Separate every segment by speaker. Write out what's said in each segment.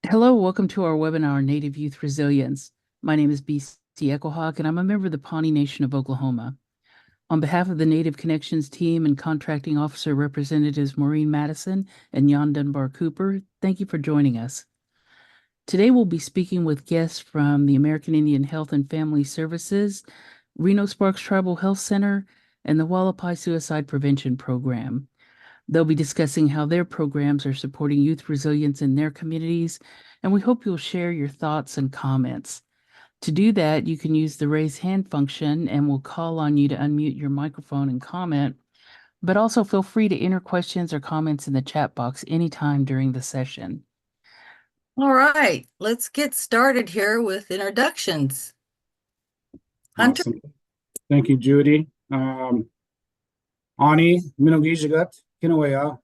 Speaker 1: Hello, welcome to our webinar, Native Youth Resilience. My name is BC Echohawk, and I'm a member of the Pawnee Nation of Oklahoma. On behalf of the Native Connections team and contracting officer representatives Maureen Madison and Jan Dunbar Cooper, thank you for joining us. Today we'll be speaking with guests from the American Indian Health and Family Services, Reno Sparks Tribal Health Center, and the Hualapai Suicide Prevention Program. They'll be discussing how their programs are supporting youth resilience in their communities, and we hope you'll share your thoughts and comments. To do that, you can use the raise hand function and we'll call on you to unmute your microphone and comment, but also feel free to enter questions or comments in the chat box anytime during the session.
Speaker 2: All right, let's get started here with introductions. Hunter?
Speaker 3: Awesome. Thank you, Judy. Ani, Minogijagat, Kinawaya,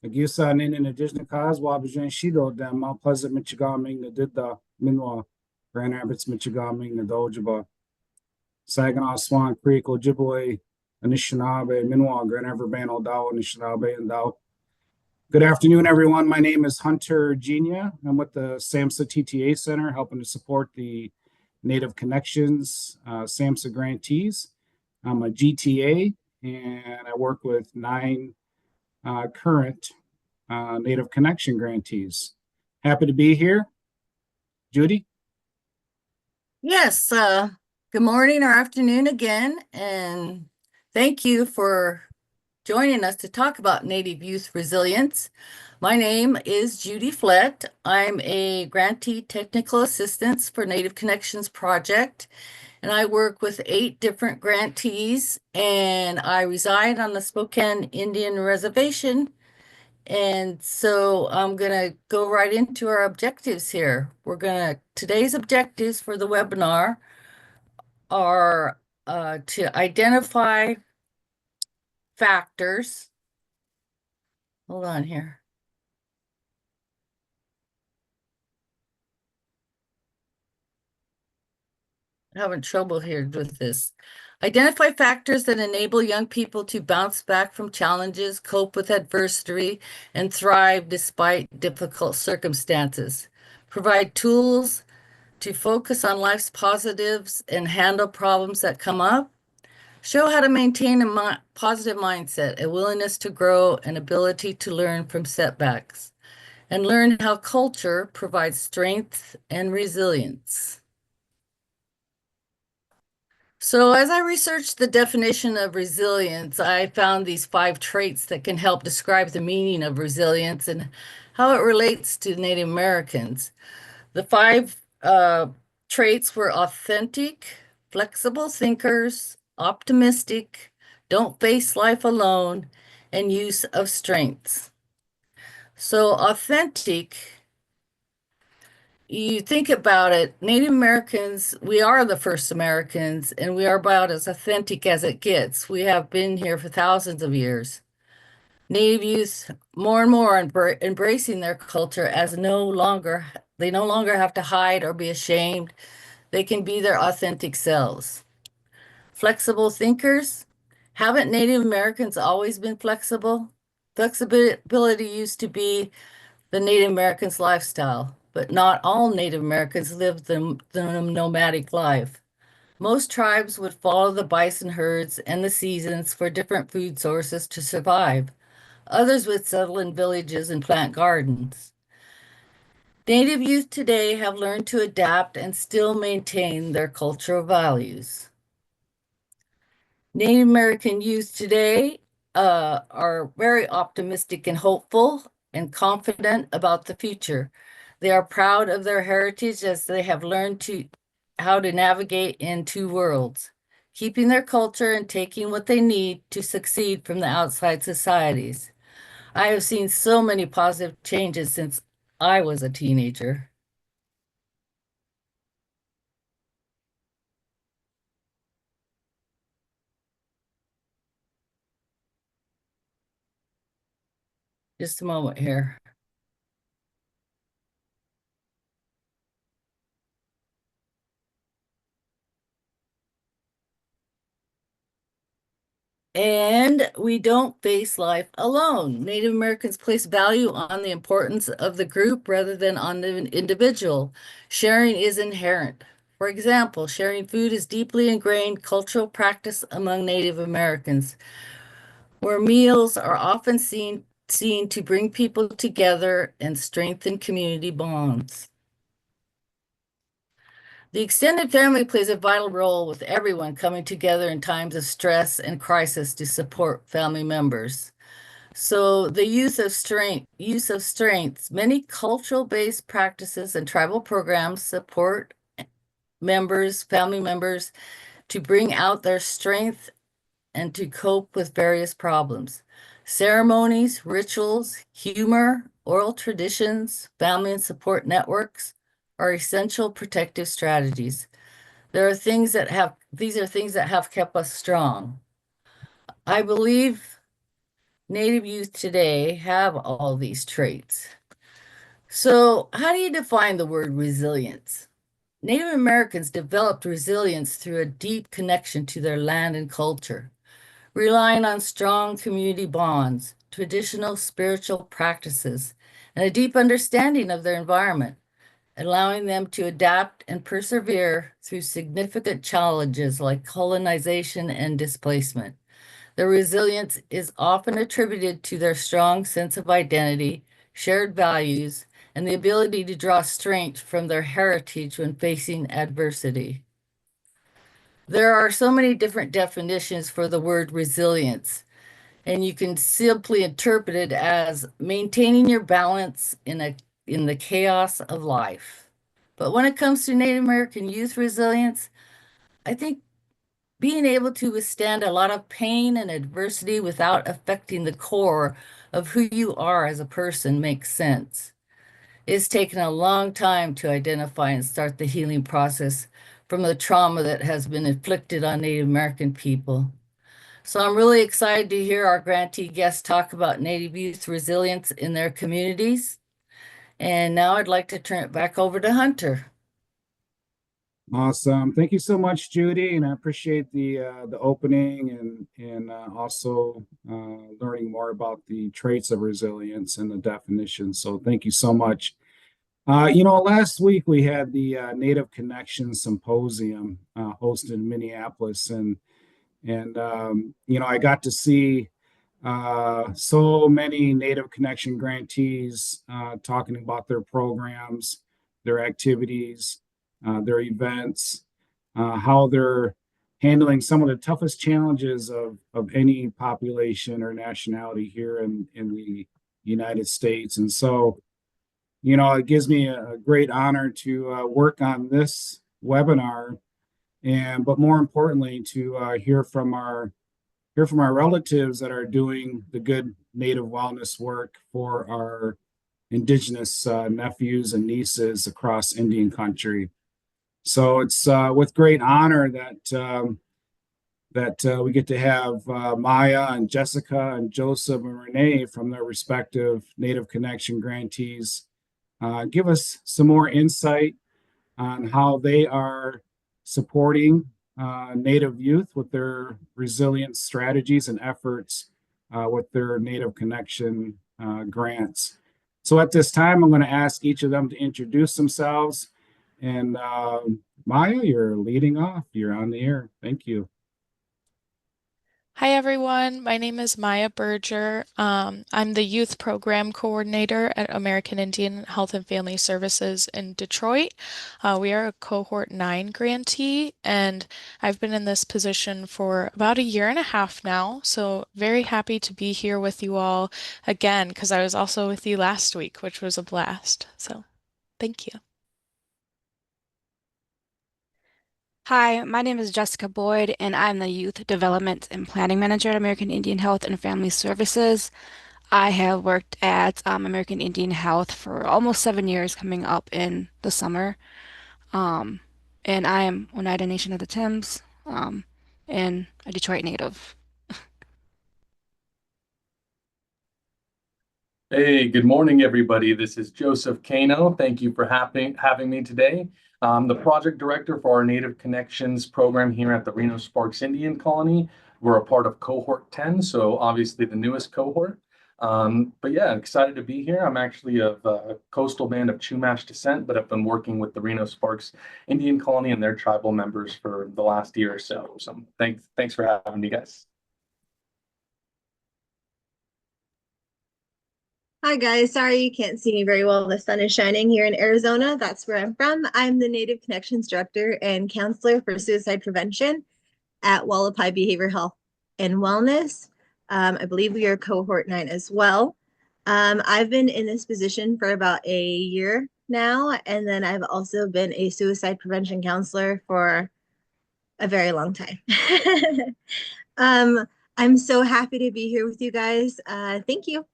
Speaker 3: Agusa, Nin in addition to Kaz, Wabajan Shido, Dam, Mount Pleasant, Michigaming, Nadida, Minwa, Grand Rapids, Michigaming, Nadojaba, Saginaw, Swan Creek, Ojibwe, Anishinaabe, Minwa, Grand River, Odawa, Anishinaabe, and Dow. Good afternoon, everyone. My name is Hunter Genia. I'm with the SAMHSA TTA Center, helping to support the Native Connections SAMHSA grantees. I'm a GTA, and I work with 9 current Native Connection grantees. Happy to be here. Judy?
Speaker 2: Yes, good morning or afternoon again, and thank you for joining us to talk about Native Youth Resilience. My name is Judy Flett. I'm a grantee technical assistant for Native Connections Project, and I work with 8 different grantees, and I reside on the Spokane Indian Reservation. And so I'm going to go right into our objectives here. Today's objectives for the webinar are to identify factors. Hold on here. Having trouble here with this. Identify factors that enable young people to bounce back from challenges, cope with adversity, and thrive despite difficult circumstances. Provide tools to focus on life's positives and handle problems that come up. Show how to maintain a positive mindset, a willingness to grow, an ability to learn from setbacks, and learn how culture provides strength and resilience. So as I researched the definition of resilience, I found these 5 traits that can help describe the meaning of resilience and how it relates to Native Americans. The 5 traits were authentic, flexible thinkers, optimistic, don't face life alone, and use of strengths. So authentic, you think about it, Native Americans, we are the first Americans, and we are about as authentic as it gets. We have been here for thousands of years. Native youth more and more embracing their culture as they no longer have to hide or be ashamed. They can be their authentic selves. Flexible thinkers. Haven't Native Americans always been flexible? Flexibility used to be the Native Americans' lifestyle, but not all Native Americans live the nomadic life. Most tribes would follow the bison herds and the seasons for different food sources to survive. Others would settle in villages and plant gardens. Native youth today have learned to adapt and still maintain their cultural values. Native American youth today are very optimistic and hopeful and confident about the future. They are proud of their heritage as they have learned how to navigate in 2 worlds, keeping their culture and taking what they need to succeed from the outside societies. I have seen so many positive changes since I was a teenager. Just a moment here. And we don't face life alone. Native Americans place value on the importance of the group rather than on the individual. Sharing is inherent. For example, sharing food is deeply ingrained cultural practice among Native Americans, where meals are often seen to bring people together and strengthen community bonds. The extended family plays a vital role with everyone coming together in times of stress and crisis to support family members. So the use of strengths, many cultural-based practices and tribal programs support family members to bring out their strength and to cope with various problems. Ceremonies, rituals, humor, oral traditions, family and support networks are essential protective strategies. These are things that have kept us strong. I believe Native youth today have all these traits. So, how do you define the word resilience? Native Americans developed resilience through a deep connection to their land and culture, relying on strong community bonds, traditional spiritual practices, and a deep understanding of their environment, allowing them to adapt and persevere through significant challenges like colonization and displacement. Their resilience is often attributed to their strong sense of identity, shared values, and the ability to draw strength from their heritage when facing adversity. There are so many different definitions for the word resilience, and you can simply interpret it as maintaining your balance in the chaos of life. But when it comes to Native American youth resilience, I think being able to withstand a lot of pain and adversity without affecting the core of who you are as a person makes sense. It's taken a long time to identify and start the healing process from the trauma that has been inflicted on Native American people. So I'm really excited to hear our grantee guests talk about Native youth resilience in their communities. And now I'd like to turn it back over to Hunter.
Speaker 3: Awesome. Thank you so much, Judy, and I appreciate the opening and also learning more about the traits of resilience and the definition. So thank you so much. Last week we had the Native Connections Symposium hosted in Minneapolis, and I got to see so many Native Connection grantees talking about their programs, their activities, their events, how they're handling some of the toughest challenges of any population or nationality here in the United States. And so, it gives me a great honor to work on this webinar, but more importantly, to hear from our relatives that are doing the good Native wellness work for our Indigenous nephews and nieces across Indian country. So it's with great honor that we get to have Maya and Jessica and Joseph and Renee from their respective Native Connection grantees give us some more insight on how they are supporting Native youth with their resilience strategies and efforts with their Native Connection grants. So at this time, I'm going to ask each of them to introduce themselves. And Maya, you're leading off. You're on the air. Thank you.
Speaker 4: Hi everyone, my name is Maya Berger. I'm the Youth Program Coordinator at American Indian Health and Family Services in Detroit. We are a Cohort 9 grantee, and I've been in this position for about a year and a half now, so very happy to be here with you all again, because I was also with you last week, which was a blast. So thank you.
Speaker 5: Hi, my name is Jessica Boyd, and I'm the Youth Development and Planning Manager at American Indian Health and Family Services. I have worked at American Indian Health for almost 7 years, coming up in the summer. And I am Oneida Nation of the Thames, and a Detroit native.
Speaker 6: Hey, good morning, everybody. This is Joseph Kano. Thank you for having me today. I'm the project director for our Native Connections program here at the Reno Sparks Indian Colony. We're a part of cohort 10, so obviously the newest cohort. But yeah, excited to be here. I'm actually of coastal band of Chumash descent, but I've been working with the Reno Sparks Indian Colony and their tribal members for the last year or so. So thanks for having me, guys.
Speaker 7: Hi guys, sorry you can't see me very well. The sun is shining here in Arizona. That's where I'm from. I'm the Native Connections Director and Counselor for Suicide Prevention at Wallapai Behavioral Health and Wellness. I believe we are cohort 9 as well. I've been in this position for about a year now, and then I've also been a suicide prevention counselor for a very long time. I'm so happy to be here with you guys. Thank you.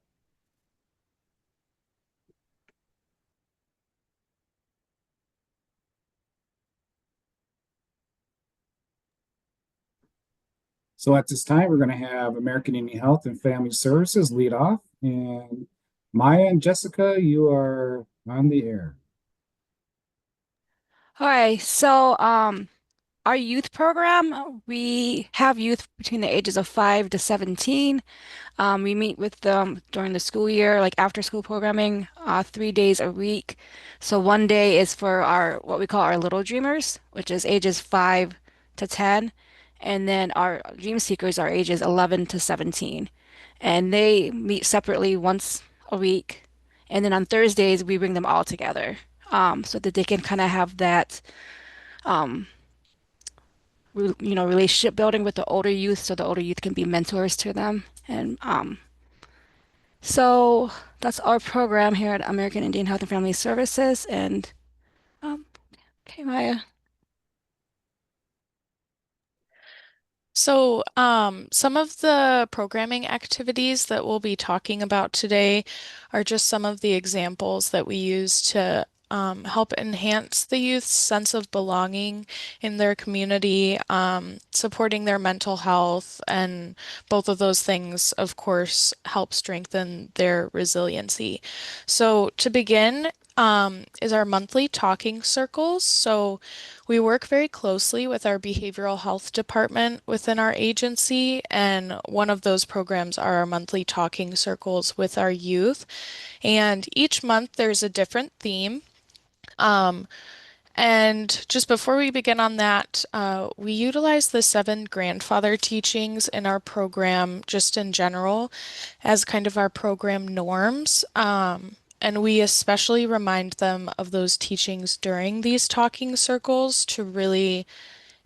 Speaker 3: So at this time, we're going to have American Indian Health and Family Services lead off. And Maya and Jessica, you are on the air.
Speaker 5: All right, so our youth program, we have youth between the ages of 5 to 17. We meet with them during the school year, like after school programming, 3 days a week. So one day is for our what we call our little dreamers, which is ages 5 to 10. And then our dream seekers are ages 11 to 17. And they meet separately once a week. And then on Thursdays, we bring them all together, so that they can kind of have that um, relationship building with the older youth, so the older youth can be mentors to them. And so that's our program here at American Indian Health and Family Services. And okay, Maya.
Speaker 4: So, some of the programming activities that we'll be talking about today are just some of the examples that we use to help enhance the youth's sense of belonging in their community, supporting their mental health, and both of those things, of course, help strengthen their resiliency. So, to begin, is our monthly talking circles. So, we work very closely with our behavioral health department within our agency, and one of those programs are our monthly talking circles with our youth. And each month there's a different theme. And just before we begin on that, we utilize the 7 grandfather teachings in our program, just in general, as kind of our program norms. And we especially remind them of those teachings during these talking circles to really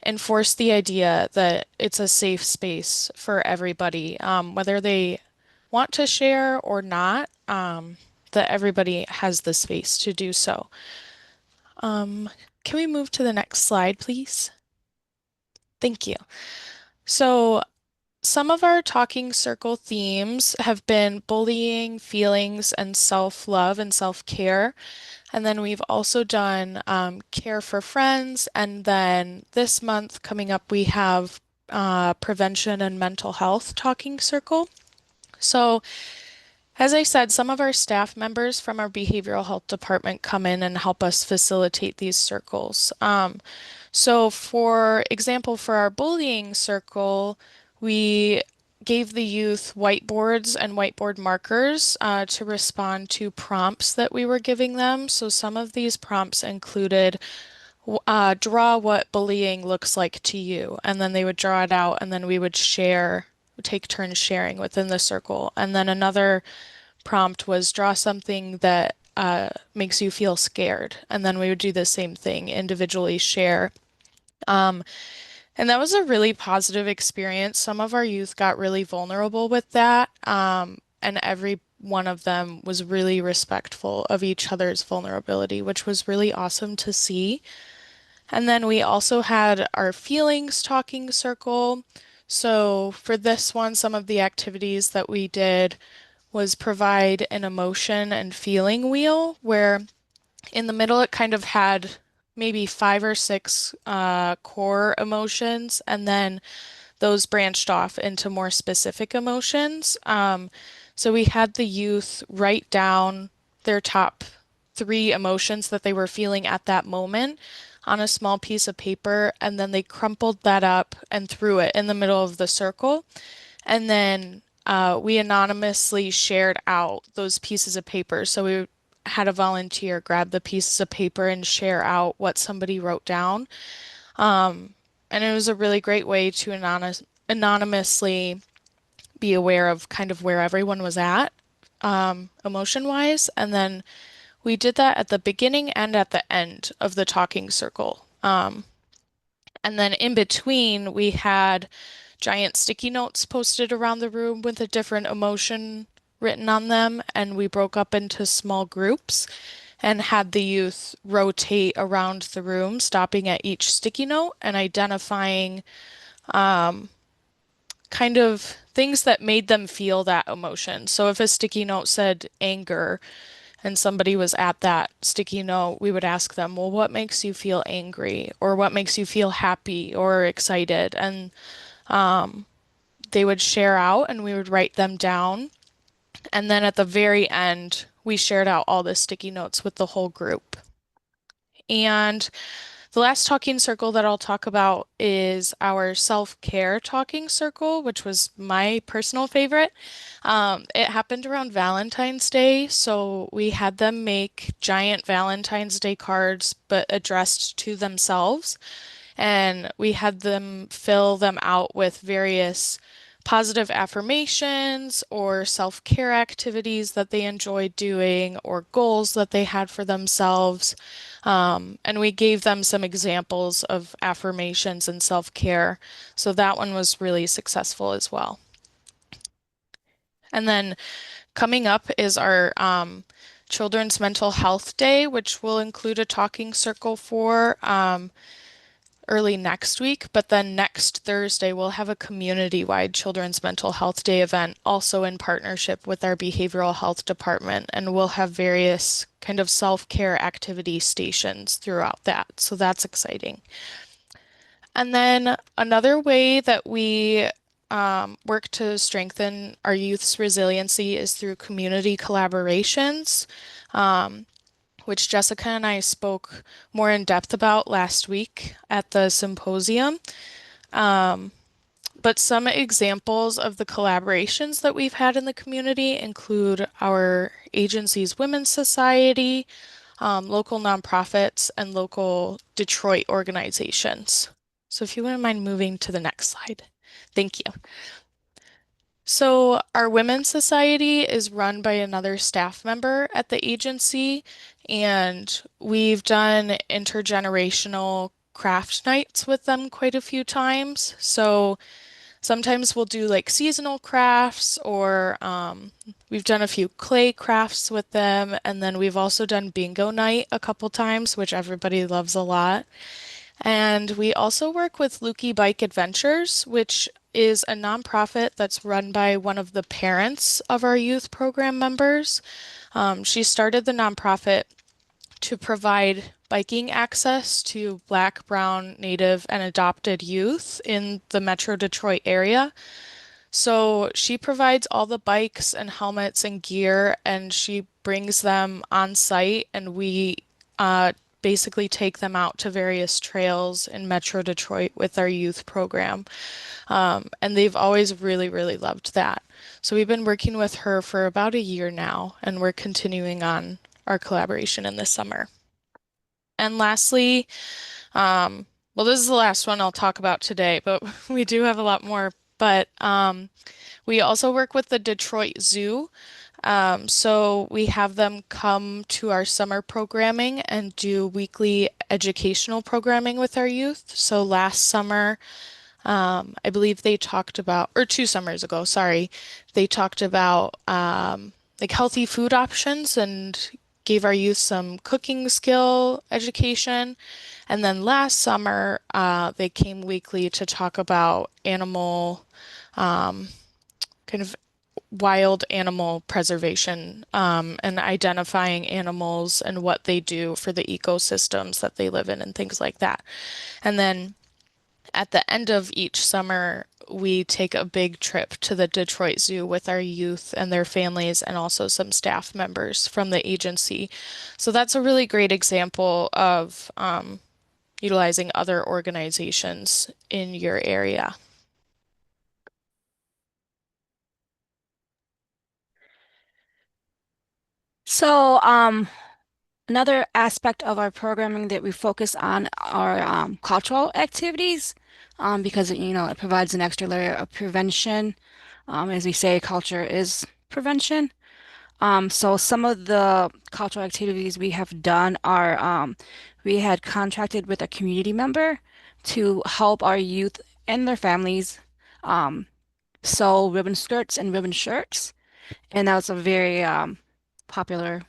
Speaker 4: enforce the idea that it's a safe space for everybody, whether they want to share or not, that everybody has the space to do so. Can we move to the next slide, please? Thank you. So, some of our talking circle themes have been bullying, feelings, and self-love and self-care. And then we've also done care for friends. And then this month coming up, we have prevention and mental health talking circle. So, as I said, some of our staff members from our behavioral health department come in and help us facilitate these circles. So, for example, for our bullying circle, we gave the youth whiteboards and whiteboard markers to respond to prompts that we were giving them. So, some of these prompts included draw what bullying looks like to you, and then they would draw it out, and then we would take turns sharing within the circle. And then another prompt was draw something that makes you feel scared, and then we would do the same thing, individually share. And that was a really positive experience. Some of our youth got really vulnerable with that, and every one of them was really respectful of each other's vulnerability, which was really awesome to see. And then we also had our feelings talking circle. So for this one, some of the activities that we did was provide an emotion and feeling wheel where in the middle it kind of had maybe 5 or 6 core emotions, and then those branched off into more specific emotions. So we had the youth write down their top 3 emotions that they were feeling at that moment on a small piece of paper, and then they crumpled that up and threw it in the middle of the circle. And then we anonymously shared out those pieces of paper. So we had a volunteer grab the pieces of paper and share out what somebody wrote down. And it was a really great way to anonymously be aware of kind of where everyone was at, emotion-wise. And then we did that at the beginning and at the end of the talking circle. And then in between, we had giant sticky notes posted around the room with a different emotion written on them, and we broke up into small groups and had the youth rotate around the room, stopping at each sticky note and identifying kind of things that made them feel that emotion. So if a sticky note said anger and somebody was at that sticky note, we would ask them, well, what makes you feel angry? Or what makes you feel happy or excited? And they would share out and we would write them down. And then at the very end, we shared out all the sticky notes with the whole group. And the last talking circle that I'll talk about is our self-care talking circle, which was my personal favorite. It happened around Valentine's Day, so we had them make giant Valentine's Day cards, but addressed to themselves. And we had them fill them out with various positive affirmations or self-care activities that they enjoyed doing or goals that they had for themselves. And we gave them some examples of affirmations and self-care. So that one was really successful as well. And then coming up is our Children's Mental Health Day, which will include a talking circle for early next week, but then next Thursday we'll have a community-wide Children's Mental Health Day event also in partnership with our behavioral health department, and we'll have various kind of self-care activity stations throughout that. So that's exciting. And then another way that we work to strengthen our youth's resiliency is through community collaborations. Which Jessica and I spoke more in depth about last week at the symposium. But some examples of the collaborations that we've had in the community include our agency's Women's Society, local nonprofits, and local Detroit organizations. So if you wouldn't mind moving to the next slide. Thank you. So our Women's Society is run by another staff member at the agency, and we've done intergenerational craft nights with them quite a few times. So sometimes we'll do like seasonal crafts, or we've done a few clay crafts with them, and then we've also done bingo night a couple times, which everybody loves a lot. And we also work with Lukey Bike Adventures, which is a nonprofit that's run by one of the parents of our youth program members. She started the nonprofit to provide biking access to Black, Brown, Native, and adopted youth in the Metro Detroit area. So she provides all the bikes and helmets and gear, and she brings them on site, and we basically take them out to various trails in Metro Detroit with our youth program. And they've always really, really loved that. So we've been working with her for about a year now, and we're continuing on our collaboration in the summer. And lastly, well, this is the last one I'll talk about today, but we do have a lot more. But we also work with the Detroit Zoo. So we have them come to our summer programming and do weekly educational programming with our youth. So last summer, I believe they talked about, or 2 summers ago, sorry, they talked about like healthy food options and gave our youth some cooking skill education. And then last summer, they came weekly to talk about animal, kind of wild animal preservation, and identifying animals and what they do for the ecosystems that they live in and things like that. And then at the end of each summer, we take a big trip to the Detroit Zoo with our youth and their families, and also some staff members from the agency. So that's a really great example of utilizing other organizations in your area.
Speaker 5: So, another aspect of our programming that we focus on are cultural activities, because it provides an extra layer of prevention. As we say, culture is prevention. So some of the cultural activities we have done are we had contracted with a community member to help our youth and their families sew ribbon skirts and ribbon shirts, and that was a very popular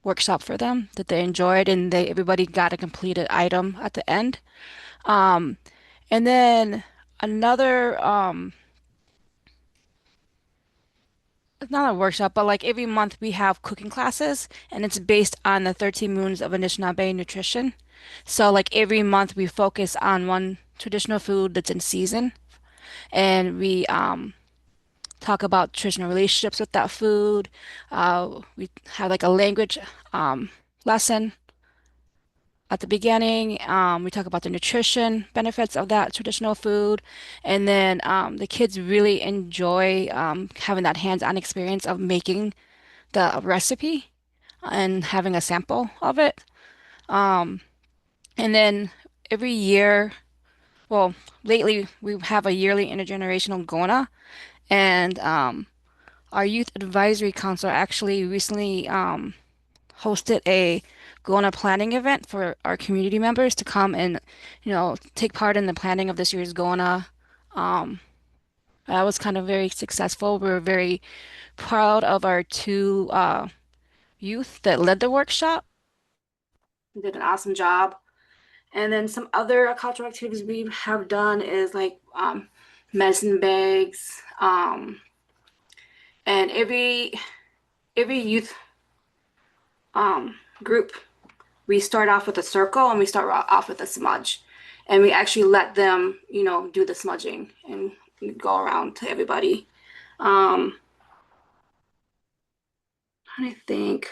Speaker 5: workshop for them that they enjoyed, and everybody got a completed item at the end. Um, and then another it's not a workshop, but like every month we have cooking classes, and it's based on the 13 Moons of Anishinaabe nutrition. So like every month we focus on one traditional food that's in season, and we talk about traditional relationships with that food. We have like a language lesson at the beginning. We talk about the nutrition benefits of that traditional food. And then the kids really enjoy having that hands-on experience of making the recipe and having a sample of it. Um, and then every year, well, lately we have a yearly intergenerational Gona, and our youth advisory council actually recently hosted a Gona planning event for our community members to come and, take part in the planning of this year's Gona. That was kind of very successful. We were very proud of our two youth that led the workshop. They did an awesome job. And then some other cultural activities we have done is like medicine bags. And every youth group, we start off with a circle and we start off with a smudge. And we actually let them, do the smudging and go around to everybody. I think.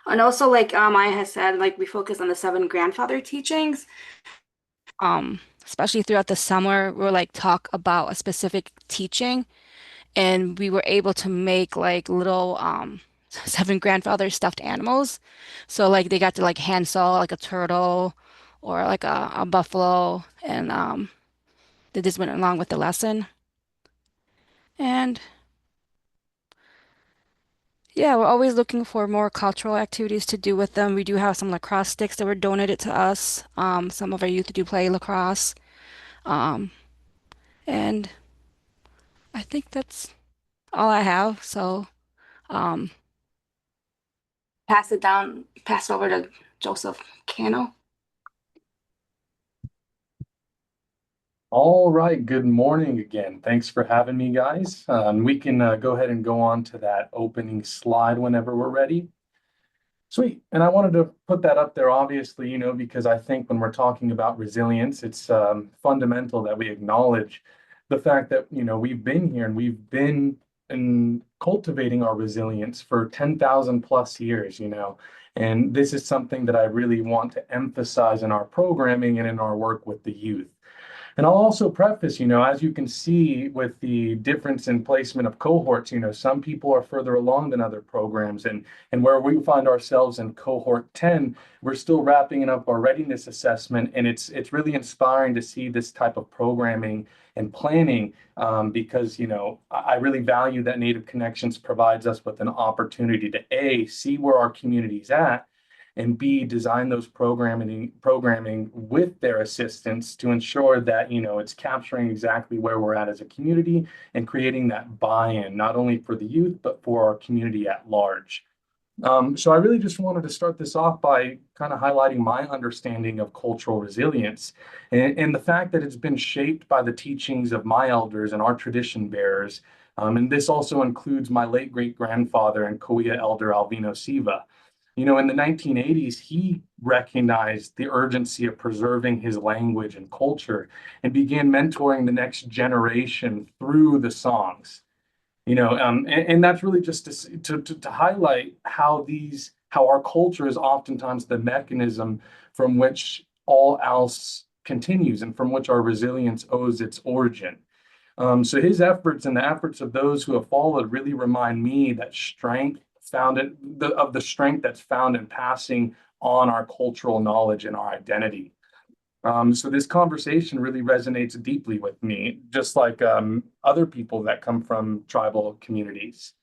Speaker 5: And also, like Maya has said, like we focus on the 7 grandfather teachings. Especially throughout the summer, we'll like talk about a specific teaching, and we were able to make like little 7 grandfather stuffed animals. So like they got to like hand sew like a turtle or like a buffalo, and they just went along with the lesson. And yeah, we're always looking for more cultural activities to do with them. We do have some lacrosse sticks that were donated to us. Some of our youth do play lacrosse. Um, and I think that's all I have. So um, pass it over to Joseph Cano.
Speaker 6: All right, good morning again. Thanks for having me, guys. We can go ahead and go on to that opening slide whenever we're ready. Sweet. And I wanted to put that up there, obviously, because I think when we're talking about resilience, it's fundamental that we acknowledge the fact that, we've been here and we've been cultivating our resilience for 10,000 plus years, and this is something that I really want to emphasize in our programming and in our work with the youth. And I'll also preface, as you can see with the difference in placement of cohorts, some people are further along than other programs. And where we find ourselves in cohort 10, we're still wrapping up our readiness assessment. And it's really inspiring to see this type of programming and planning because, I really value that Native Connections provides us with an opportunity to A, see where our community's at, and B, design those programming with their assistance to ensure that, it's capturing exactly where we're at as a community and creating that buy-in, not only for the youth, but for our community at large. So I really just wanted to start this off by kind of highlighting my understanding of cultural resilience and the fact that it's been shaped by the teachings of my elders and our tradition bearers. And this also includes my late great-grandfather and Cahuilla elder Alvino Siva. You know, in the 1980s, he recognized the urgency of preserving his language and culture and began mentoring the next generation through the songs. You know, and that's really just to highlight how our culture is oftentimes the mechanism from which all else continues and from which our resilience owes its origin. So his efforts and the efforts of those who have followed really remind me that the strength that's found in passing on our cultural knowledge and our identity. So this conversation really resonates deeply with me, just like other people that come from tribal communities.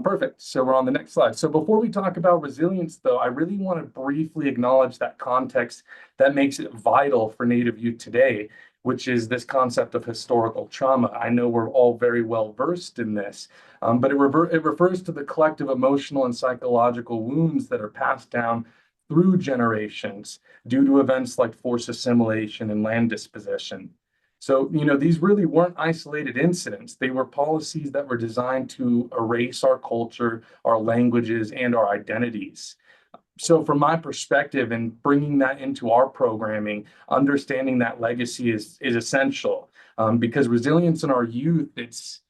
Speaker 6: Perfect. So we're on the next slide. So before we talk about resilience, though, I really want to briefly acknowledge that context that makes it vital for Native youth today, which is this concept of historical trauma. I know we're all very well versed in this, but it refers to the collective emotional and psychological wounds that are passed down through generations due to events like forced assimilation and land dispossession. So, you know, these really weren't isolated incidents. They were policies that were designed to erase our culture, our languages, and our identities. So from my perspective and bringing that into our programming, understanding that legacy is essential, because resilience in our youth, it's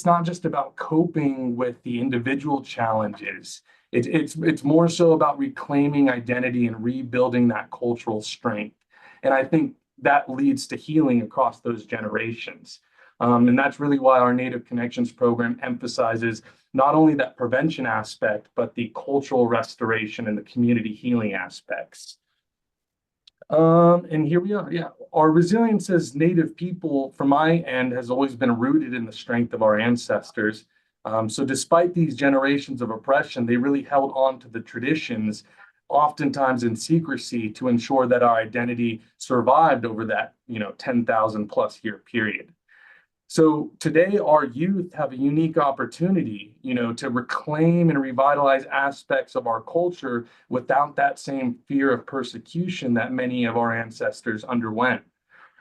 Speaker 6: not just about coping with the individual challenges. It's more so about reclaiming identity and rebuilding that cultural strength. And I think that leads to healing across those generations. And that's really why our Native Connections program emphasizes not only that prevention aspect, but the cultural restoration and the community healing aspects. And here we are. Yeah, our resilience as Native people, from my end, has always been rooted in the strength of our ancestors. So despite these generations of oppression, they really held on to the traditions, oftentimes in secrecy, to ensure that our identity survived over that, 10,000 plus year period. So today, our youth have a unique opportunity, to reclaim and revitalize aspects of our culture without that same fear of persecution that many of our ancestors underwent.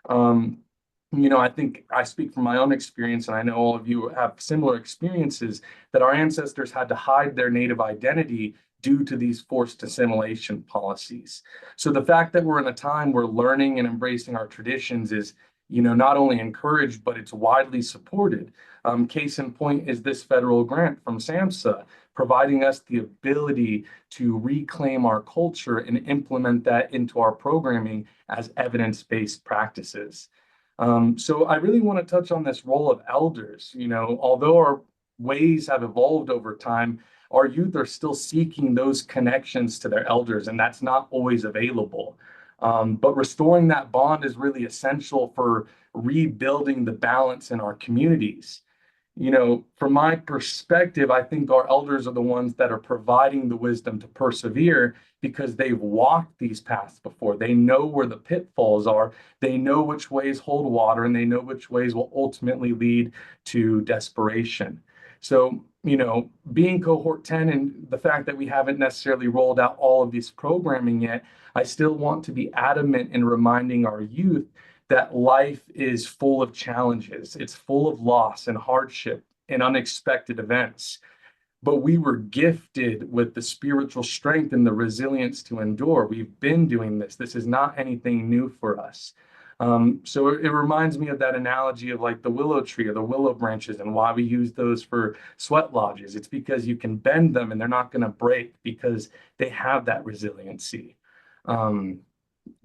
Speaker 6: I think I speak from my own experience, and I know all of you have similar experiences, that our ancestors had to hide their Native identity due to these forced assimilation policies. So the fact that we're in a time where learning and embracing our traditions is, not only encouraged, but it's widely supported. Case in point is this federal grant from SAMHSA, providing us the ability to reclaim our culture and implement that into our programming as evidence-based practices. So I really want to touch on this role of elders. Although our ways have evolved over time, our youth are still seeking those connections to their elders, and that's not always available. But restoring that bond is really essential for rebuilding the balance in our communities. From my perspective, I think our elders are the ones that are providing the wisdom to persevere because they've walked these paths before. They know where the pitfalls are. They know which ways hold water, and they know which ways will ultimately lead to desperation. So, being cohort 10 and the fact that we haven't necessarily rolled out all of this programming yet, I still want to be adamant in reminding our youth that life is full of challenges. It's full of loss and hardship and unexpected events. But we were gifted with the spiritual strength and the resilience to endure. We've been doing this. This is not anything new for us. So it reminds me of that analogy of like the willow tree or the willow branches and why we use those for sweat lodges. It's because you can bend them and they're not going to break because they have that resiliency.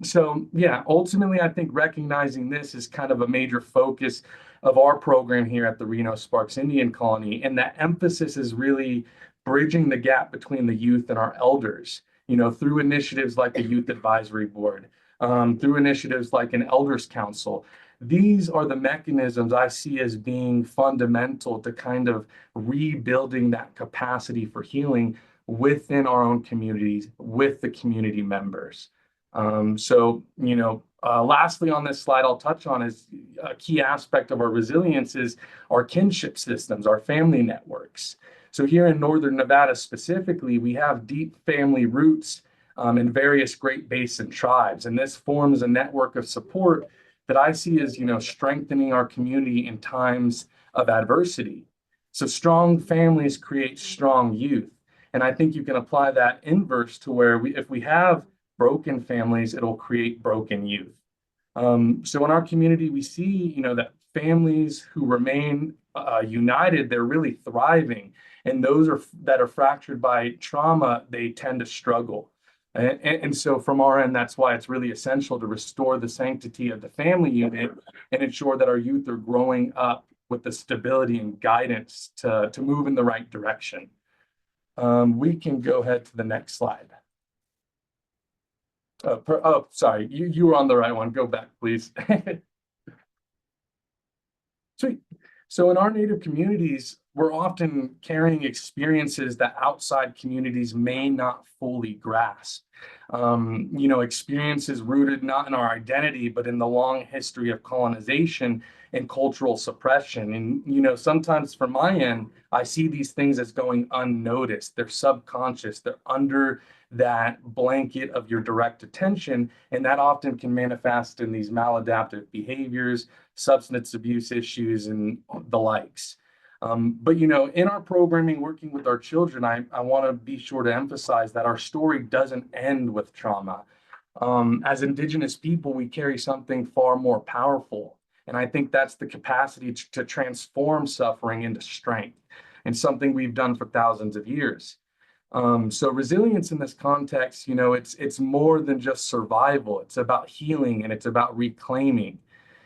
Speaker 6: So yeah, ultimately, I think recognizing this is kind of a major focus of our program here at the Reno Sparks Indian Colony. And that emphasis is really bridging the gap between the youth and our elders, through initiatives like the Youth Advisory Board, through initiatives like an Elders Council. These are the mechanisms I see as being fundamental to kind of rebuilding that capacity for healing within our own communities, with the community members. Lastly on this slide, I'll touch on is a key aspect of our resilience is our kinship systems, our family networks. So here in Northern Nevada specifically, we have deep family roots in various Great Basin tribes. And this forms a network of support that I see as, strengthening our community in times of adversity. So strong families create strong youth. And I think you can apply that inverse to where if we have broken families, it'll create broken youth. So in our community, we see, that families who remain united, they're really thriving. And those that are fractured by trauma, they tend to struggle. And so from our end, that's why it's really essential to restore the sanctity of the family unit and ensure that our youth are growing up with the stability and guidance to move in the right direction. We can go ahead to the next slide. Sorry, you were on the right one. Go back, please. Sweet. So in our Native communities, we're often carrying experiences that outside communities may not fully grasp. Experiences rooted not in our identity, but in the long history of colonization and cultural suppression. And, sometimes from my end, I see these things as going unnoticed. They're subconscious. They're under that blanket of your direct attention. And that often can manifest in these maladaptive behaviors, substance abuse issues, and the likes. But in our programming, working with our children, I want to be sure to emphasize that our story doesn't end with trauma. As Indigenous people, we carry something far more powerful. And I think that's the capacity to transform suffering into strength, and something we've done for thousands of years. So resilience in this context, it's more than just survival. It's about healing, and it's about reclaiming.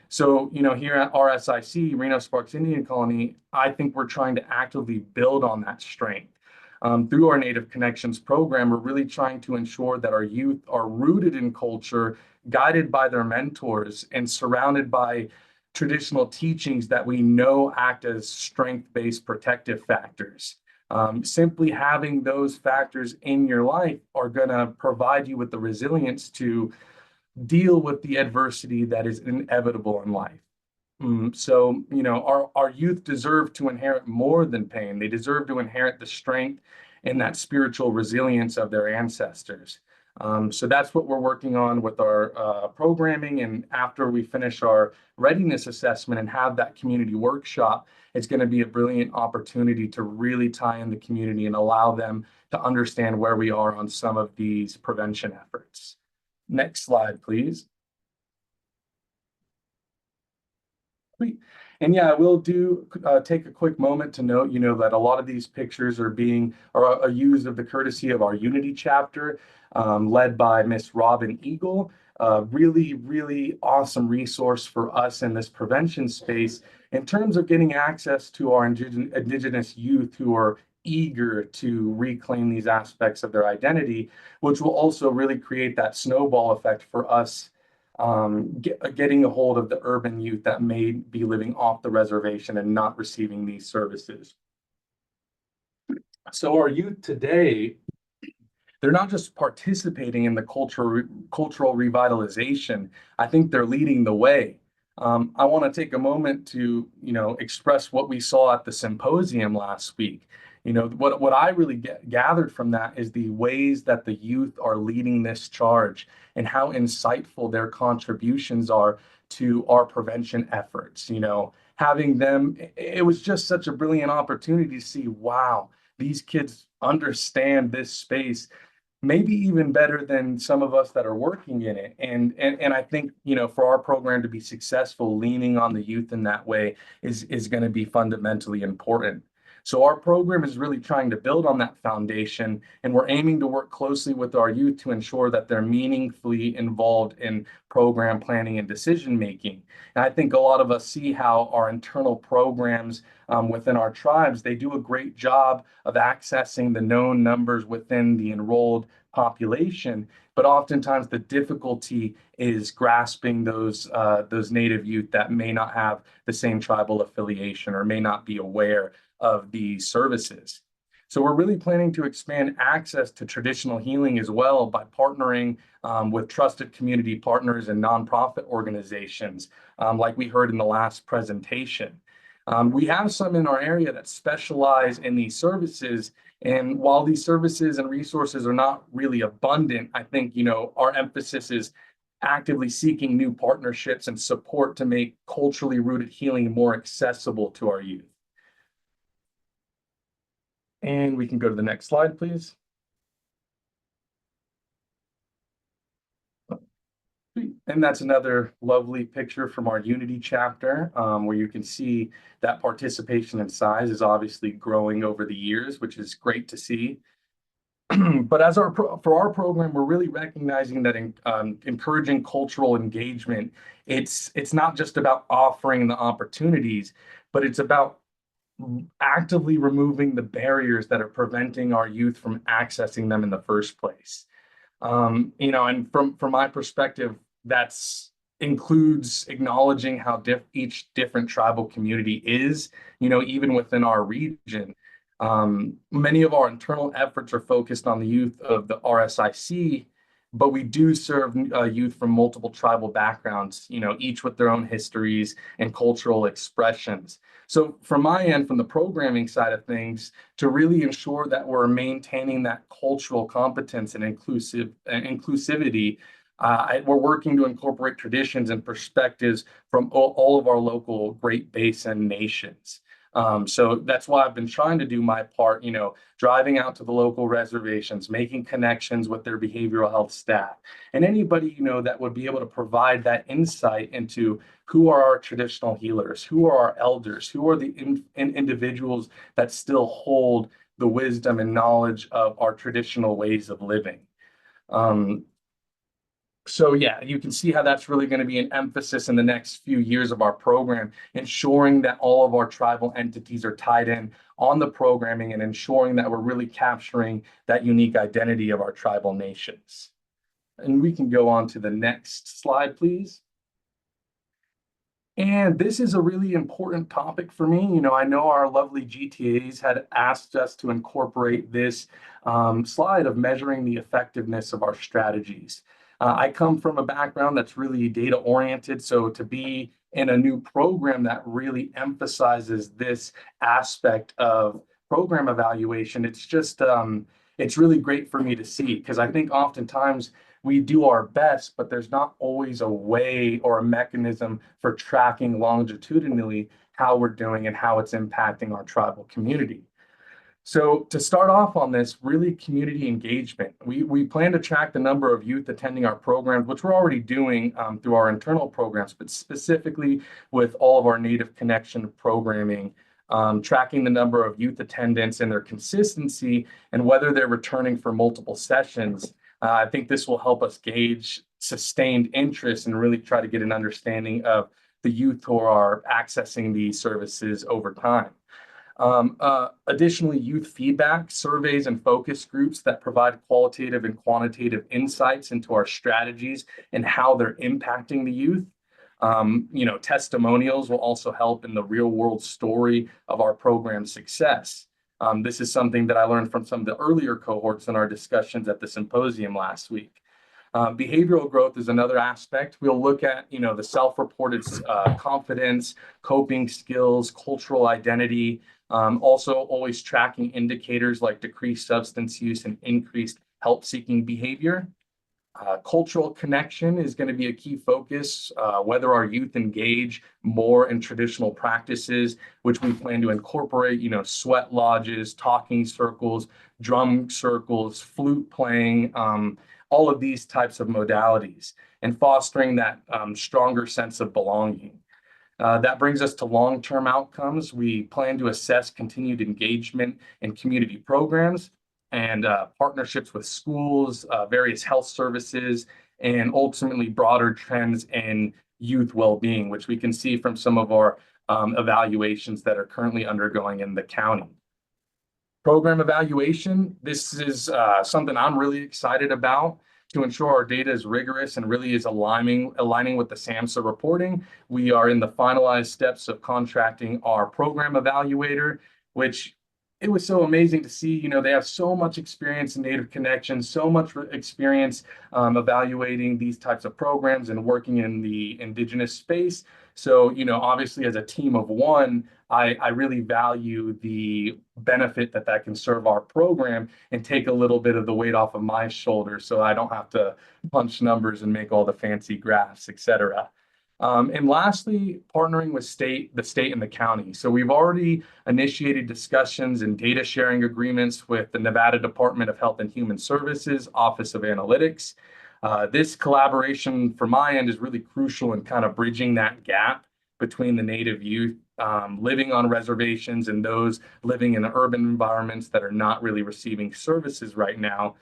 Speaker 6: So, here at RSIC, Reno Sparks Indian Colony, I think we're trying to actively build on that strength. Through our Native Connections program, we're really trying to ensure that our youth are rooted in culture, guided by their mentors, and surrounded by traditional teachings that we know act as strength-based protective factors. Simply having those factors in your life are going to provide you with the resilience to deal with the adversity that is inevitable in life. So, our youth deserve to inherit more than pain. They deserve to inherit the strength and that spiritual resilience of their ancestors. So that's what we're working on with our programming. And after we finish our readiness assessment and have that community workshop, it's going to be a brilliant opportunity to really tie in the community and allow them to understand where we are on some of these prevention efforts. Next slide, please. Sweet. And yeah, I will take a quick moment to note, that a lot of these pictures are used of the courtesy of our Unity chapter, led by Miss Robin Eagle. Really, really awesome resource for us in this prevention space in terms of getting access to our Indigenous youth who are eager to reclaim these aspects of their identity, which will also really create that snowball effect for us getting a hold of the urban youth that may be living off the reservation and not receiving these services. So our youth today, they're not just participating in the cultural revitalization. I think they're leading the way. I want to take a moment to, express what we saw at the symposium last week. What I really gathered from that is the ways that the youth are leading this charge and how insightful their contributions are to our prevention efforts. Having them, it was just such a brilliant opportunity to see, wow, these kids understand this space maybe even better than some of us that are working in it. And I think, for our program to be successful, leaning on the youth in that way is going to be fundamentally important. So our program is really trying to build on that foundation, and we're aiming to work closely with our youth to ensure that they're meaningfully involved in program planning and decision making. And I think a lot of us see how our internal programs within our tribes, they do a great job of accessing the known numbers within the enrolled population, but oftentimes the difficulty is grasping those Native youth that may not have the same tribal affiliation or may not be aware of these services. So we're really planning to expand access to traditional healing as well by partnering with trusted community partners and nonprofit organizations, like we heard in the last presentation. We have some in our area that specialize in these services. And while these services and resources are not really abundant, I think, our emphasis is actively seeking new partnerships and support to make culturally rooted healing more accessible to our youth. And we can go to the next slide, please. And that's another lovely picture from our Unity chapter, where you can see that participation and size is obviously growing over the years, which is great to see. But for our program, we're really recognizing that encouraging cultural engagement, it's not just about offering the opportunities, but it's about actively removing the barriers that are preventing our youth from accessing them in the first place. And from my perspective, that's includes acknowledging how each different tribal community is, even within our region. Many of our internal efforts are focused on the youth of the RSIC, but we do serve youth from multiple tribal backgrounds, each with their own histories and cultural expressions. So from my end, from the programming side of things, to really ensure that we're maintaining that cultural competence and inclusivity, we're working to incorporate traditions and perspectives from all of our local Great Basin nations. So that's why I've been trying to do my part, driving out to the local reservations, making connections with their behavioral health staff, and anybody, that would be able to provide that insight into who are our traditional healers, who are our elders, who are the individuals that still hold the wisdom and knowledge of our traditional ways of living. So yeah, you can see how that's really going to be an emphasis in the next few years of our program, ensuring that all of our tribal entities are tied in on the programming and ensuring that we're really capturing that unique identity of our tribal nations. And we can go on to the next slide, please. And this is a really important topic for me. I know our lovely GTAs had asked us to incorporate this slide of measuring the effectiveness of our strategies. I come from a background that's really data oriented, so to be in a new program that really emphasizes this aspect of program evaluation, it's just it's really great for me to see, because I think oftentimes we do our best, but there's not always a way or a mechanism for tracking longitudinally how we're doing and how it's impacting our tribal community. So to start off on this, really community engagement. We plan to track the number of youth attending our programs, which we're already doing through our internal programs, but specifically with all of our Native Connection programming, tracking the number of youth attendance and their consistency and whether they're returning for multiple sessions. I think this will help us gauge sustained interest and really try to get an understanding of the youth who are accessing these services over time. Additionally, youth feedback, surveys, and focus groups that provide qualitative and quantitative insights into our strategies and how they're impacting the youth. Testimonials will also help in the real world story of our program success. This is something that I learned from some of the earlier cohorts in our discussions at the symposium last week. Behavioral growth is another aspect. We'll look at, the self-reported confidence, coping skills, cultural identity, also always tracking indicators like decreased substance use and increased help-seeking behavior. Cultural connection is going to be a key focus, whether our youth engage more in traditional practices, which we plan to incorporate, sweat lodges, talking circles, drum circles, flute playing, all of these types of modalities, and fostering that stronger sense of belonging. That brings us to long-term outcomes. We plan to assess continued engagement in community programs and partnerships with schools, various health services, and ultimately broader trends in youth well-being, which we can see from some of our evaluations that are currently undergoing in the county. Program evaluation, this is something I'm really excited about. To ensure our data is rigorous and really is aligning with the SAMHSA reporting, we are in the finalized steps of contracting our program evaluator, which it was so amazing to see. They have so much experience in Native Connections, so much experience evaluating these types of programs and working in the Indigenous space. So, obviously as a team of one, I really value the benefit that can serve our program and take a little bit of the weight off of my shoulders so I don't have to punch numbers and make all the fancy graphs, etc. And lastly, partnering with the state and the county. So we've already initiated discussions and data sharing agreements with the Nevada Department of Health and Human Services, Office of Analytics. This collaboration from my end is really crucial in kind of bridging that gap between the Native youth living on reservations and those living in urban environments that are not really receiving services right now.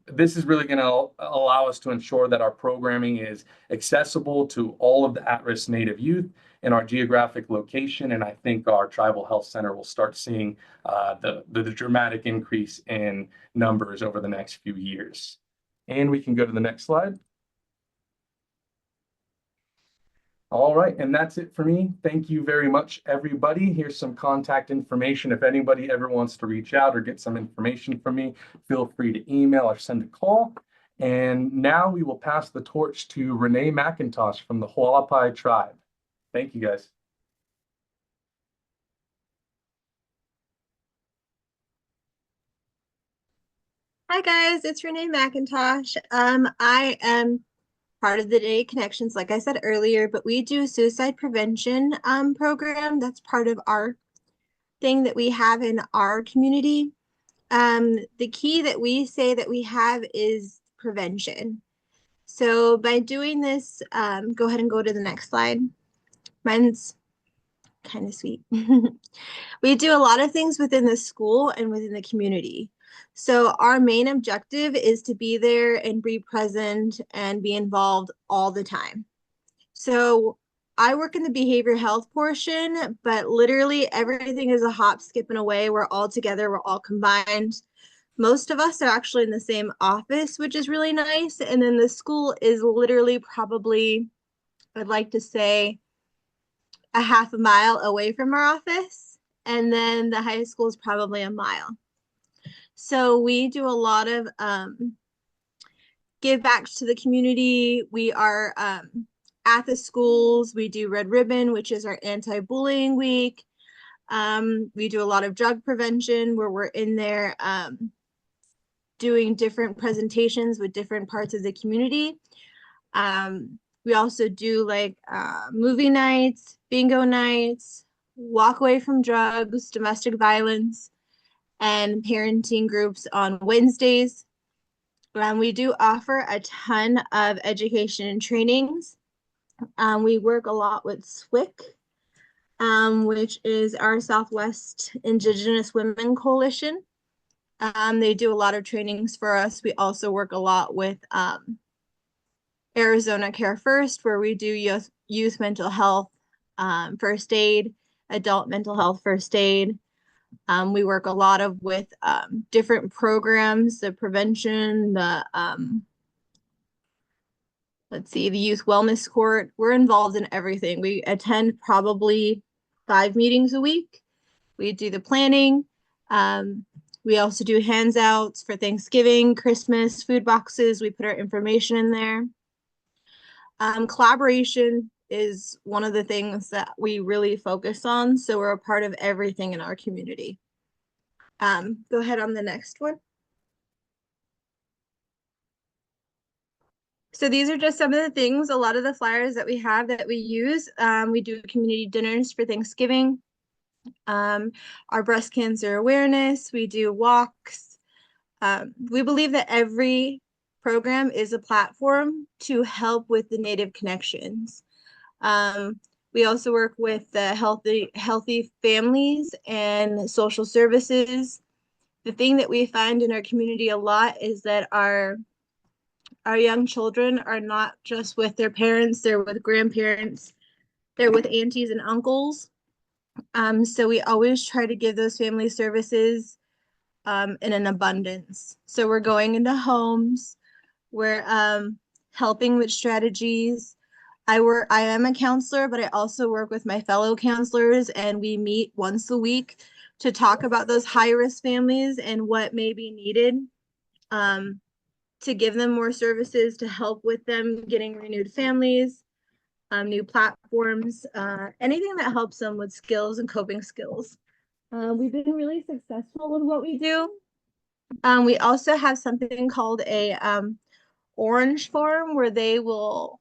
Speaker 6: This is really going to allow us to ensure that our programming is accessible to all of the at-risk Native youth in our geographic location. And I think our tribal health center will start seeing the dramatic increase in numbers over the next few years. And we can go to the next slide. All right, and that's it for me. Thank you very much, everybody. Here's some contact information. If anybody ever wants to reach out or get some information from me, feel free to email or send a call. And now we will pass the torch to Renee McIntosh from the Hualapai tribe. Thank you, guys.
Speaker 7: Hi guys, it's Renee McIntosh. I am part of the Native Connections, like I said earlier, but we do a suicide prevention program. That's part of our thing that we have in our community. The key that we say that we have is prevention. So by doing this, go ahead and go to the next slide. Mine's kind of sweet. We do a lot of things within the school and within the community. So our main objective is to be there and be present and be involved all the time. So I work in the behavior health portion, but literally everything is a hop, skip, and away. We're all together, we're all combined. Most of us are actually in the same office, which is really nice. And then the school is literally probably, I'd like to say, a half a mile away from our office. And then the high school is probably a mile. So we do a lot of give back to the community. We are at the schools. We do Red Ribbon, which is our anti-bullying week. We do a lot of drug prevention where we're in there doing different presentations with different parts of the community. We also do like movie nights, bingo nights, walk away from drugs, domestic violence, and parenting groups on Wednesdays. We do offer a ton of education and trainings. We work a lot with SWIC, which is our Southwest Indigenous Women Coalition. They do a lot of trainings for us. We also work a lot with Arizona Care First, where we do youth mental health first aid, adult mental health first aid. We work a lot with different programs, the prevention, the the youth wellness court. We're involved in everything. We attend probably 5 meetings a week. We do the planning. We also do handouts for Thanksgiving, Christmas, food boxes. We put our information in there. Collaboration is one of the things that we really focus on. So we're a part of everything in our community. Go ahead on the next one. So these are just some of the things, a lot of the flyers that we have that we use. We do community dinners for Thanksgiving. Our breast cancer awareness, we do walks. We believe that every program is a platform to help with the Native connections. We also work with the healthy families and social services. The thing that we find in our community a lot is that our young children are not just with their parents, they're with grandparents, they're with aunties and uncles. So we always try to give those family services in an abundance. So we're going into homes, we're helping with strategies. I am a counselor, but I also work with my fellow counselors, and we meet once a week to talk about those high-risk families and what may be needed to give them more services to help with them getting renewed families, new platforms, anything that helps them with skills and coping skills. We've been really successful with what we do. We also have something called a orange farm where they will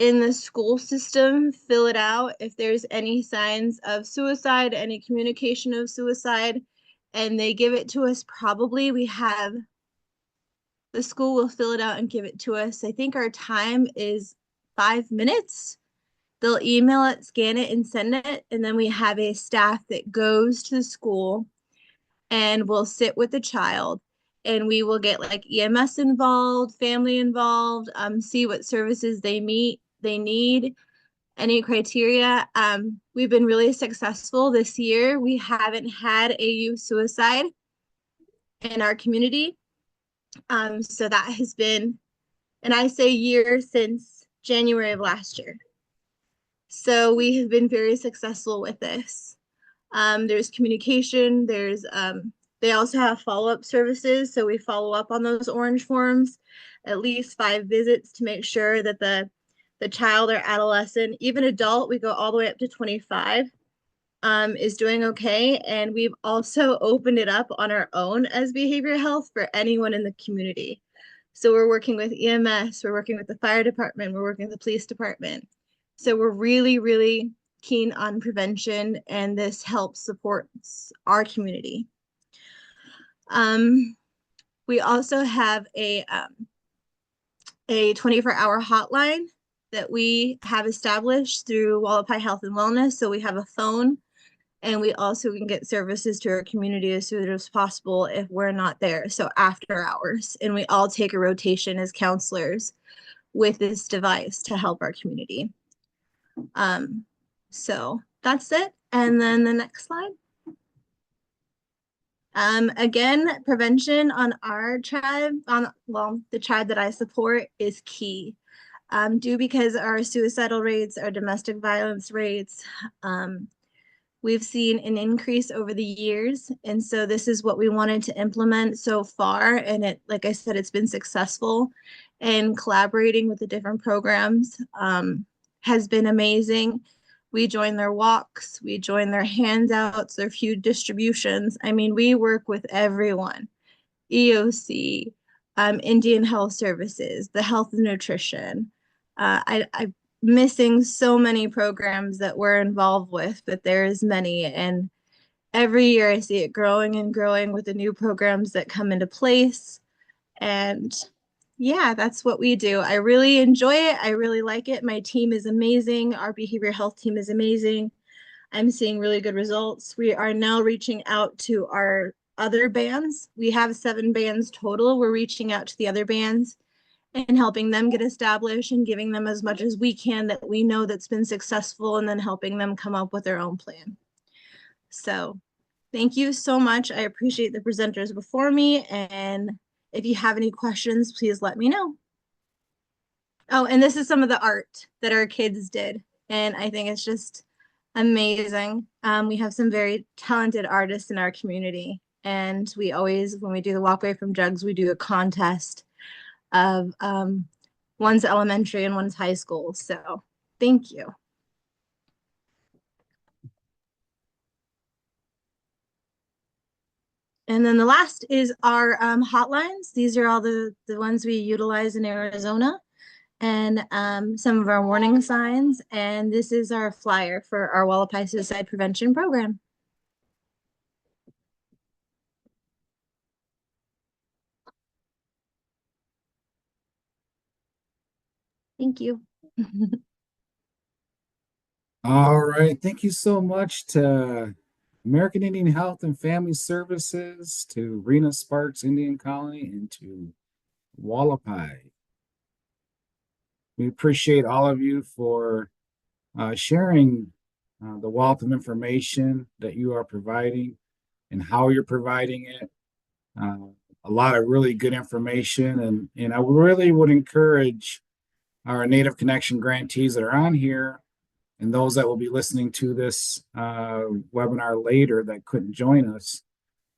Speaker 7: in the school system fill it out if there's any signs of suicide, any communication of suicide, and they give it to us. Probably the school will fill it out and give it to us. I think our time is 5 minutes. They'll email it, scan it, and send it. And then we have a staff that goes to the school and will sit with the child, and we will get like EMS involved, family involved, see what services they need, any criteria. We've been really successful this year. We haven't had a youth suicide in our community. So that has been, and I say year, since January of last year. So we have been very successful with this. There's communication, they also have follow-up services. So we follow up on those orange forms, at least 5 visits to make sure that the child or adolescent, even adult, we go all the way up to 25, is doing okay. And we've also opened it up on our own as behavioral health for anyone in the community. So we're working with EMS, we're working with the fire department, we're working with the police department. So we're really, really keen on prevention, and this helps supports our community. We also have a 24-hour hotline that we have established through Wallapai Health and Wellness. So we have a phone, and we also can get services to our community as soon as possible if we're not there. So after hours, and we all take a rotation as counselors with this device to help our community. So that's it. And then the next slide. Again, prevention on our tribe, the tribe that I support, is key. Due because our suicidal rates, our domestic violence rates, we've seen an increase over the years. And so this is what we wanted to implement so far. And it, like I said, it's been successful, and collaborating with the different programs has been amazing. We join their walks, we join their handouts, their food distributions. I mean, we work with everyone, EOC, Indian Health Services, the Health and Nutrition. I'm missing so many programs that we're involved with, but there's many. And every year I see it growing and growing with the new programs that come into place. And yeah, that's what we do. I really enjoy it. I really like it. My team is amazing. Our behavioral health team is amazing. I'm seeing really good results. We are now reaching out to our other bands. We have 7 bands total. We're reaching out to the other bands and helping them get established and giving them as much as we can that we know that's been successful, and then helping them come up with their own plan. So thank you so much. I appreciate the presenters before me, and if you have any questions, please let me know. Oh, and this is some of the art that our kids did, and I think it's just amazing. We have some very talented artists in our community, and we always, when we do the Walkway from Drugs, we do a contest of one's elementary and one's high school. So thank you. And then the last is our hotlines. These are all the ones we utilize in Arizona, and some of our warning signs. And this is our flyer for our Wallapai Suicide Prevention Program. Thank you.
Speaker 3: All right. Thank you so much to American Indian Health and Family Services, to Rena Sparks Indian Colony, and to Wallapai. We appreciate all of you for sharing the wealth of information that you are providing and how you're providing it. A lot of really good information, and I really would encourage our Native Connection grantees that are on here, and those that will be listening to this webinar later that couldn't join us,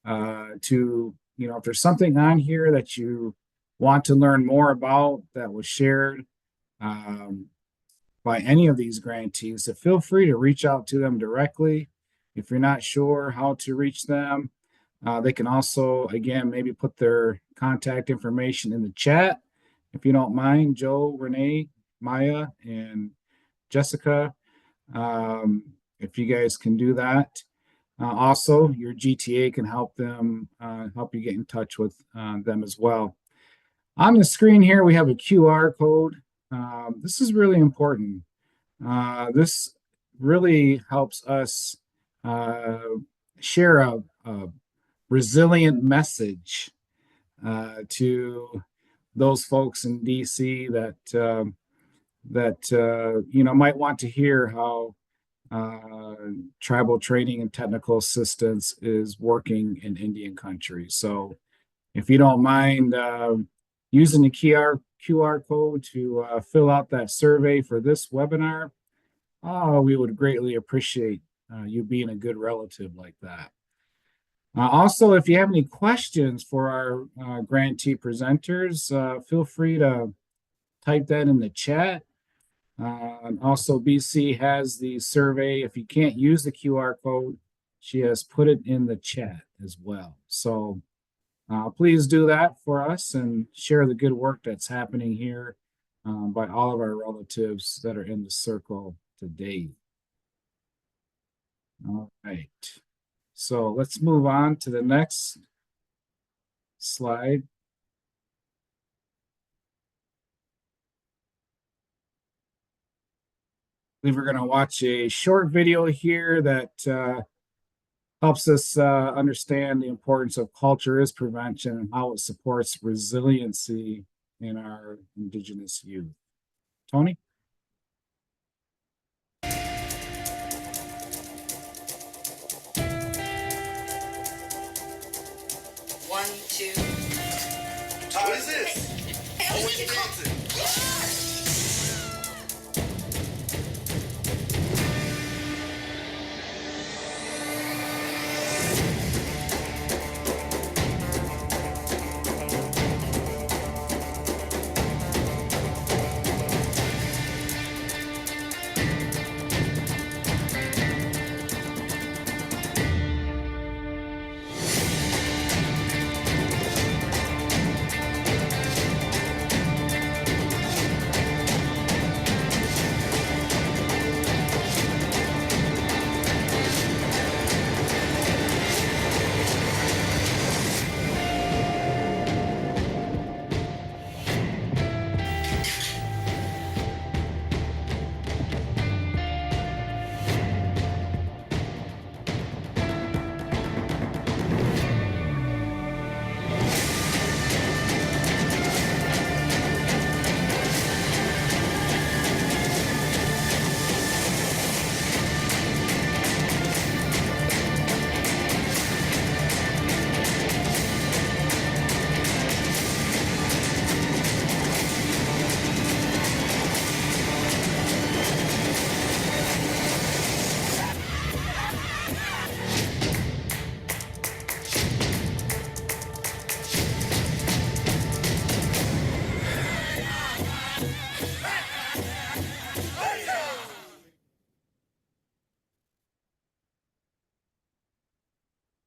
Speaker 3: to, if there's something on here that you want to learn more about that was shared by any of these grantees, so feel free to reach out to them directly. If you're not sure how to reach them, they can also, again, maybe put their contact information in the chat. If you don't mind, Joe, Renee, Maya and Jessica, if you guys can do that. Also, your GTA can help them, help you get in touch with them as well. On the screen here, we have a QR code. This is really important. This really helps us share a resilient message to those folks in DC that might want to hear how tribal training and technical assistance is working in Indian country. So if you don't mind using the QR code to fill out that survey for this webinar, we would greatly appreciate you being a good relative like that. Also, if you have any questions for our grantee presenters, feel free to type that in the chat. And also, BC has the survey. If you can't use the QR code, she has put it in the chat as well. So please do that for us and share the good work that's happening here by all of our relatives that are in the circle today. All right. So let's move on to the next slide. I believe we're going to watch a short video here that helps us understand the importance of culture is prevention and how it supports resiliency in our Indigenous youth. Tony?
Speaker 8: One, two. What is this? Always dancing.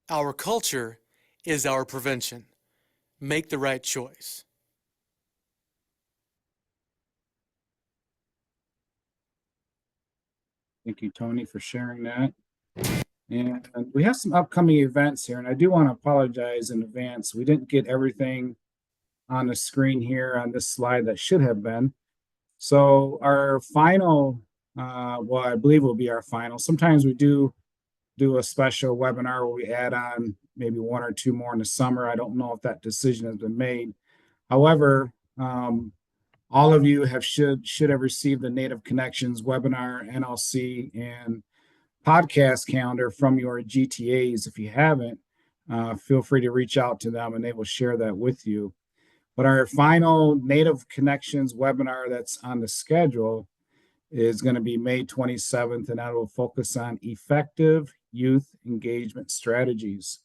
Speaker 9: Our culture is our prevention. Make the right choice.
Speaker 3: Thank you, Tony, for sharing that. And we have some upcoming events here, and I do want to apologize in advance. We didn't get everything on the screen here on this slide that should have been. So our final, well, I believe will be our final. Sometimes we do a special webinar where we add on maybe one or two more in the summer. I don't know if that decision has been made. However, all of you should have received the Native Connections webinar, NLC, and podcast calendar from your GTAs. If you haven't, feel free to reach out to them and they will share that with you. But our final Native Connections webinar that's on the schedule is going to be May 27th, and that will focus on effective youth engagement strategies.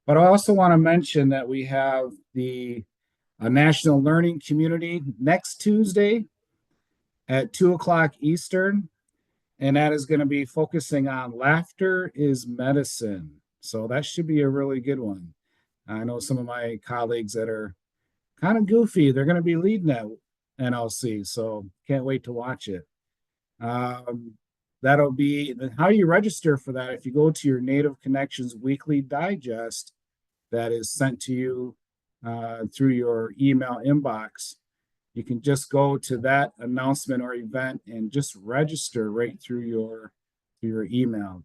Speaker 3: But I also want to mention that we have the National Learning Community next Tuesday at 2:00 Eastern, and that is going to be focusing on laughter is medicine. So that should be a really good one. I know some of my colleagues that are kind of goofy, they're going to be leading that NLC. So can't wait to watch it. That'll be how you register for that. If you go to your Native Connections Weekly Digest that is sent to you through your email inbox, you can just go to that announcement or event and just register right through your email.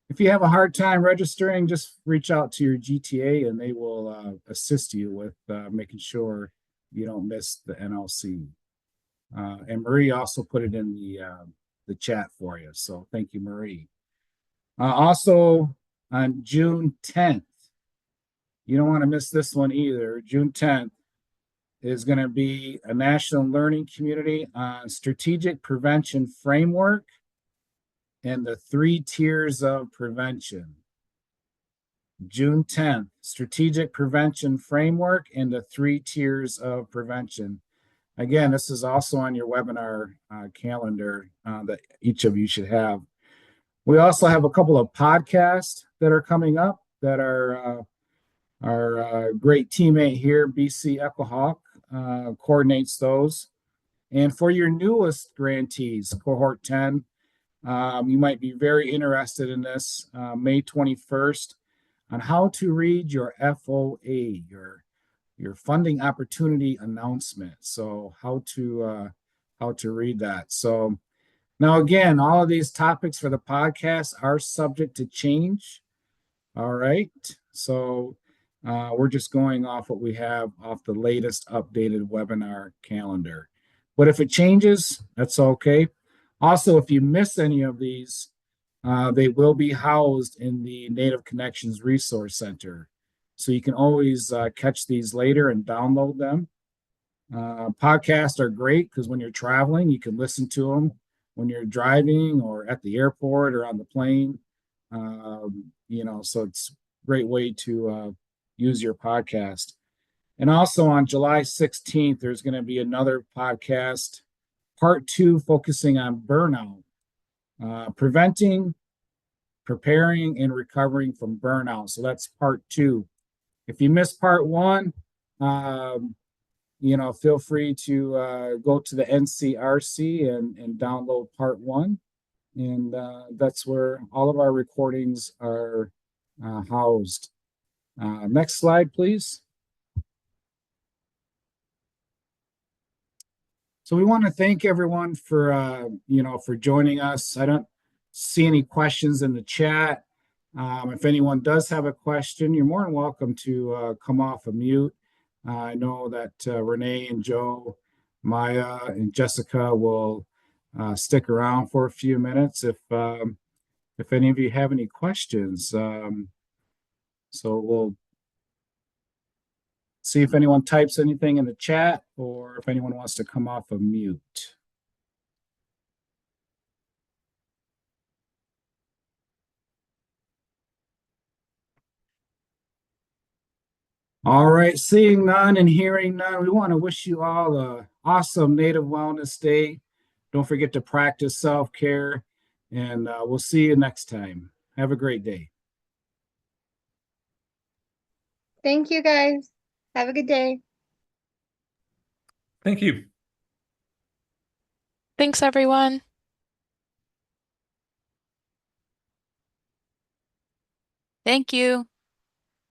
Speaker 3: If you have a hard time registering, just reach out to your GTA and they will assist you with making sure you don't miss the NLC. And Marie also put it in the chat for you. So thank you, Marie. Also on June 10th, you don't want to miss this one either. June 10th is going to be a national learning community on strategic prevention framework and the 3 tiers of prevention. June 10th, strategic prevention framework and the 3 tiers of prevention. Again, this is also on your webinar calendar that each of you should have. We also have a couple of podcasts that are coming up that are our great teammate here, BC Echo Hawk, coordinates those. And for your newest grantees, cohort 10, you might be very interested in this, May 21st, on how to read your FOA, your funding opportunity announcement. So how to read that. So now again, all of these topics for the podcast are subject to change. All right. So we're just going off what we have off the latest updated webinar calendar. But if it changes, that's okay. Also, if you miss any of these, they will be housed in the Native Connections Resource Center. So you can always catch these later and download them. Podcasts are great because when you're traveling, you can listen to them when you're driving or at the airport or on the plane. So it's a great way to use your podcast. And also on July 16th, there's going to be another podcast, part 2, focusing on burnout, preventing, preparing, and recovering from burnout. So that's part 2. If you missed part 1, feel free to go to the NCRC and download part 1. And that's where all of our recordings are housed. Next slide, please. So we want to thank everyone for joining us. I don't see any questions in the chat. If anyone does have a question, you're more than welcome to come off of mute. I know that Renee and Joe, Maya, and Jessica will stick around for a few minutes if any of you have any questions. So we'll see if anyone types anything in the chat or if anyone wants to come off of mute. All right, seeing none and hearing none, we want to wish you all an awesome Native Wellness Day. Don't forget to practice self-care, and we'll see you next time. Have a great day.
Speaker 7: Thank you, guys. Have a good day.
Speaker 6: Thank you.
Speaker 4: Thanks, everyone.
Speaker 10: Thank you.